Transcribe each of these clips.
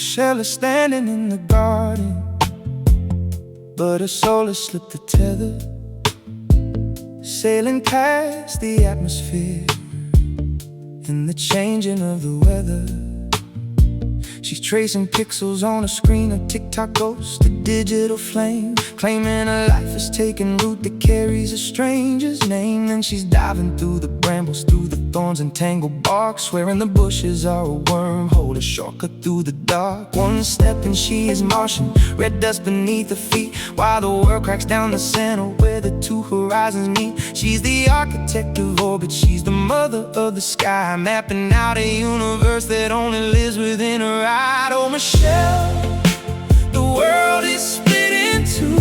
Michelle is standing in the garden, but her soul has slipped the tether, sailing past the atmosphere in the changing of the weather. She's tracing pixels on a screen, a TikTok ghost, a digital flame, claiming her life is taking root that carries a stranger's name. Then she's diving through the brambles, through the thorns and tangled bark, swearing the bushes are a wormhole, a shortcut through the dark. One step and she is Martian, red dust beneath her feet, while the world cracks down the center where the two horizons meet. She's the architect of orbit, she's the mother of the sky, mapping out a universe that only lives within her eyes. Oh, Michelle, the world is split in two,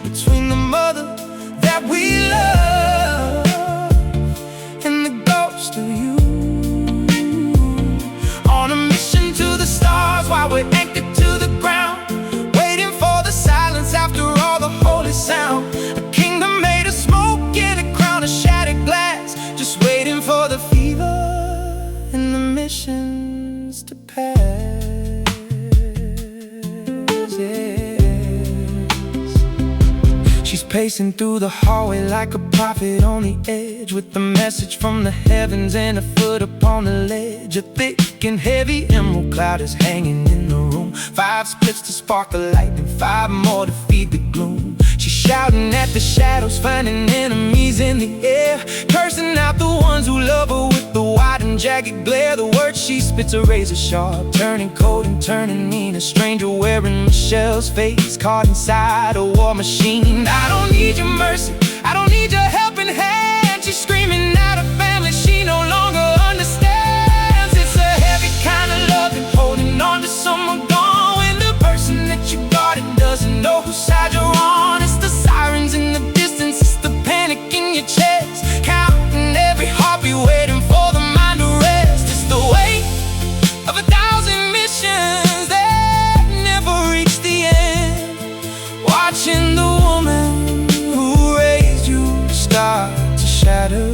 between the mother that we love and the ghost of you. On a mission to the stars while we're anchored to the ground, waiting for the silence after all the holy sound. A kingdom made of smoke in a crown of shattered glass, just waiting for the fever and the missions to pass. She's pacing through the hallway like a prophet on the edge, with a message from the heavens and a foot upon the ledge. A thick and heavy emerald cloud is hanging in the room, 5 splits to spark the light and 5 more to feed the gloom. She's shouting at the shadows, finding enemies in the air, cursing out the ones who love her with the wide and jagged glare. The words she spits are razor sharp, turning cold and turning mean. A stranger wearing Michelle's face, caught inside a war machine. I don't need your mercy, I don't need your helping hand. She's screaming at her family she no longer understands. It's a heavy kind of love and holding on to someone gone, when the person that you guarded doesn't know whose side you're on. It's the sirens in the distance, it's the panic in your chest, counting every heartbeat, waiting for the mind to rest. It's the weight of 1,000 missions that never reach the end, watching the woman who raised you start to shatter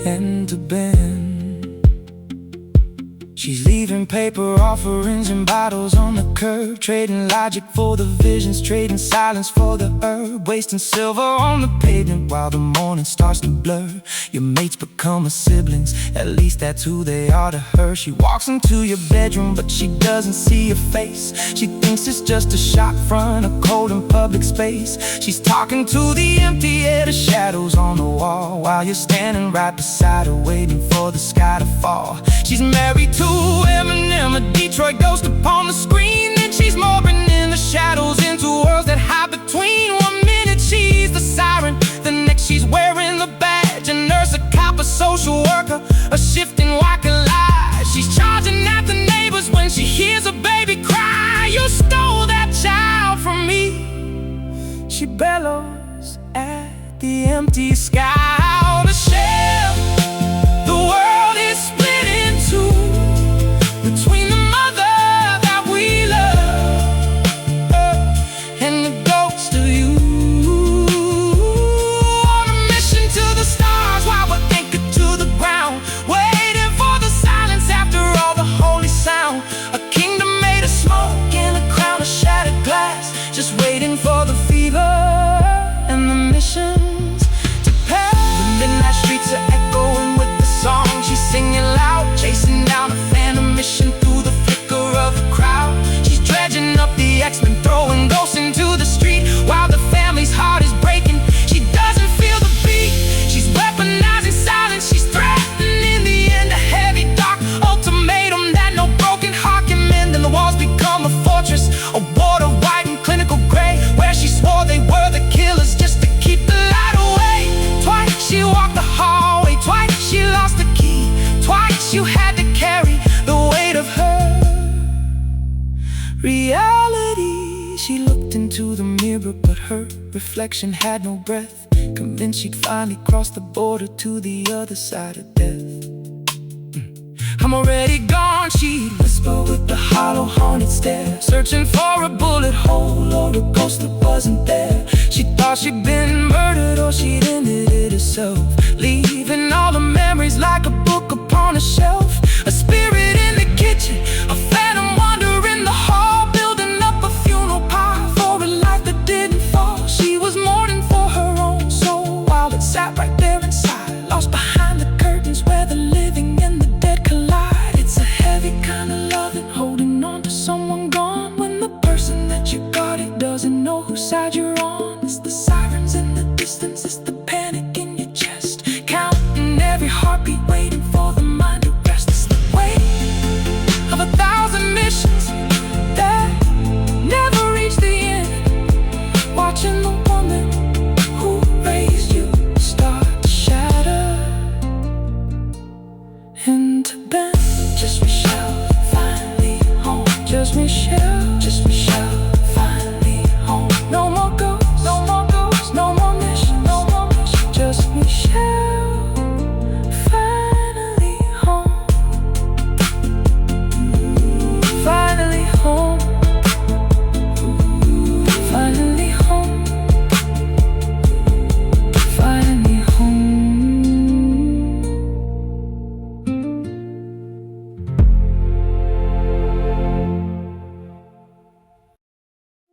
and to bend. She's leaving paper offerings and bottles on the curb, trading logic for the visions, trading silence for the herb, wasting silver on the pavement while the morning starts to blur. Your mates become her siblings, at least that's who they are to her. She walks into your bedroom but she doesn't see your face. She thinks it's just a shop front, a cold and public space. She's talking to the empty air, the shadows on the wall, while you're standing right beside her, waiting for the sky to fall. She's married to Eminem, a Detroit ghost upon the screen. Then she's morphing in the shadows into worlds that hide between. One minute she's the siren, the next she's wearing the badge, a nurse, a cop, a social worker, a shifting white lie. She's charging at the neighbors when she hears a baby cry. You stole that child from me, she bellows at the empty sky. Oh, Michelle, the world is split in two, between the mother that we love and the ghost of you. On a mission to the stars while we're anchored to the ground, waiting for the silence after all the holy sound. A kingdom made of smoke and a crown of shattered glass, just waiting for the fever and the missions to pass. The midnight streets are echoing with the song she's singing loud, chasing down a phantom mission through the flicker of the crowd. She's dredging up the X-Men, throwing ghosts into the street, while the family's heart is breaking. She doesn't feel the beat, she's weaponizing silence. She's threatening in the end, a heavy dark ultimatum that no broken heart can mend. And the walls become a fortress, a ward of white and clinical gray, where she swore they were the killers just to keep the light away. Twice she walked the hallway, twice she lost the key, twice you had to carry the weight of her reality. She looked into the mirror but her reflection had no breath, convinced she'd finally crossed the border to the other side of death. I'm already gone, she'd whisper with the hollow haunted stare, searching for a bullet hole or a ghost that wasn't there. She thought she'd been murdered or she'd ended it herself, leaving all the memories like a book upon a shelf. A spirit in the kitchen, just Michelle.